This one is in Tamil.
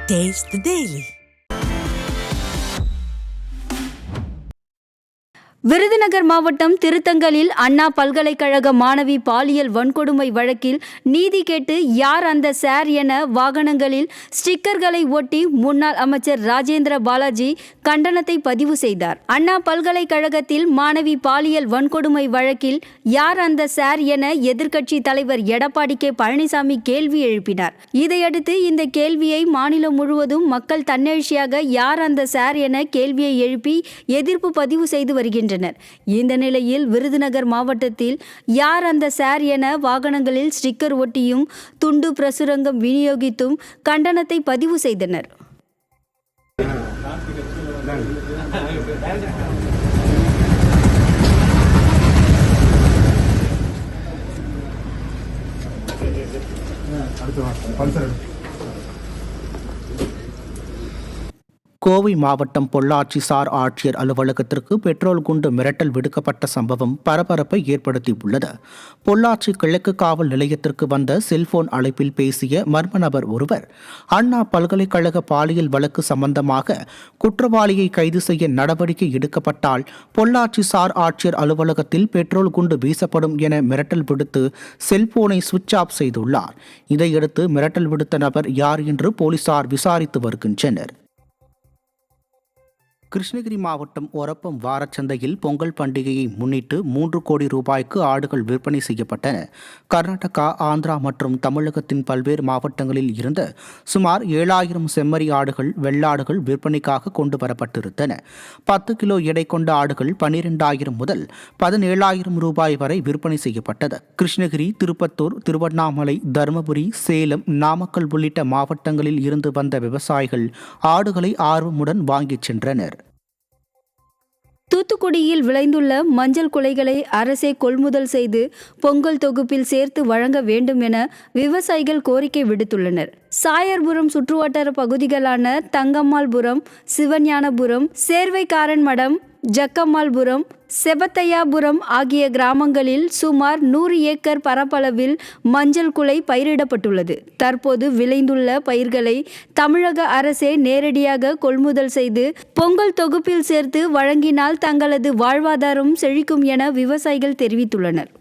Taste the Daily. விருதுநகர் மாவட்டம் திருத்தங்கலில் அண்ணா பல்கலைக்கழக மாணவி பாலியல் வன்கொடுமை வழக்கில் நீதி கேட்டு யார் அந்த சார் என வாகனங்களில் ஸ்டிக்கர்களை ஒட்டி முன்னாள் அமைச்சர் ராஜேந்திர பாலாஜி கண்டனத்தை பதிவு செய்தார். அண்ணா பல்கலைக்கழகத்தில் மாணவி பாலியல் வன்கொடுமை வழக்கில் யார் அந்த சார் என எதிர்க்கட்சி தலைவர் எடப்பாடி கே பழனிசாமி கேள்வி எழுப்பினார். இதையடுத்து இந்த கேள்வியை மாநிலம் முழுவதும் மக்கள் தன்னெழுச்சியாக யார் அந்த சார் என கேள்வியை எழுப்பி எதிர்ப்பு பதிவு செய்து வருகின்றனர். இந்த நிலையில் விருதுநகர் மாவட்டத்தில் யார் அந்த சார் என வாகனங்களில் ஸ்டிக்கர் ஒட்டியும் துண்டு பிரசுரங்கம் விநியோகித்தும் கண்டனத்தை பதிவு செய்தனர். கோவை மாவட்டம் பொள்ளாச்சி சார் ஆட்சியர் அலுவலகத்திற்கு பெட்ரோல் குண்டு மிரட்டல் விடுக்கப்பட்ட சம்பவம் பரபரப்பை ஏற்படுத்தியுள்ளது. பொள்ளாச்சி கிழக்கு காவல் நிலையத்திற்கு வந்த செல்போன் அழைப்பில் பேசிய மர்ம நபர் ஒருவர் அண்ணா பல்கலைக்கழக பாலியல் வழக்கு சம்பந்தமாக குற்றவாளியை கைது செய்ய நடவடிக்கை எடுக்கப்பட்டால் பொள்ளாச்சி சார் ஆட்சியர் அலுவலகத்தில் பெட்ரோல் குண்டு வீசப்படும் என மிரட்டல் விடுத்து செல்போனை சுவிட்ச் ஆஃப் செய்துள்ளார். இதையடுத்து மிரட்டல் விடுத்த நபர் யார் என்று போலீசார் விசாரித்து வருகின்றனர். கிருஷ்ணகிரி மாவட்டம் ஒரப்பம் வாரச்சந்தையில் பொங்கல் பண்டிகையை முன்னிட்டு 3 கோடி ரூபாய்க்கு ஆடுகள் விற்பனை செய்யப்பட்டன. கர்நாடகா, ஆந்திரா மற்றும் தமிழகத்தின் பல்வேறு மாவட்டங்களில் இருந்து சுமார் 7000 செம்மறி ஆடுகள், வெள்ளாடுகள் விற்பனைக்காக கொண்டு வரப்பட்டிருந்தன. 10 கிலோ எடை கொண்ட ஆடுகள் 12,000 முதல் 17,000 ரூபாய் வரை விற்பனை செய்யப்பட்டது. கிருஷ்ணகிரி, திருப்பத்தூர், திருவண்ணாமலை, தருமபுரி, சேலம், நாமக்கல் உள்ளிட்ட மாவட்டங்களில் இருந்து வந்த விவசாயிகள் ஆடுகளை ஆர்வமுடன் வாங்கிச் சென்றனர். தூத்துக்குடியில் விளைந்துள்ள மஞ்சள் குலைகளை அரசே கொள்முதல் செய்து பொங்கல் தொகுப்பில் சேர்த்து வழங்க வேண்டும் என விவசாயிகள் கோரிக்கை விடுத்துள்ளனர். சாயர்புரம் சுற்றுவட்டார பகுதிகளான தங்கம்மாள்புரம், சிவஞானபுரம், சேர்வைக்காரன் மடம், ஜக்கம்மாள்புரம், செபத்தையாபுரம் ஆகிய கிராமங்களில் சுமார் 100 ஏக்கர் பரப்பளவில் மஞ்சள் குலை பயிரிடப்பட்டுள்ளது. தற்போது விளைந்துள்ள பயிர்களை தமிழக அரசே நேரடியாக கொள்முதல் செய்து பொங்கல் தொகுப்பில் சேர்த்து வழங்கினால் தங்களது வாழ்வாதாரம் செழிக்கும் என விவசாயிகள் தெரிவித்துள்ளனர்.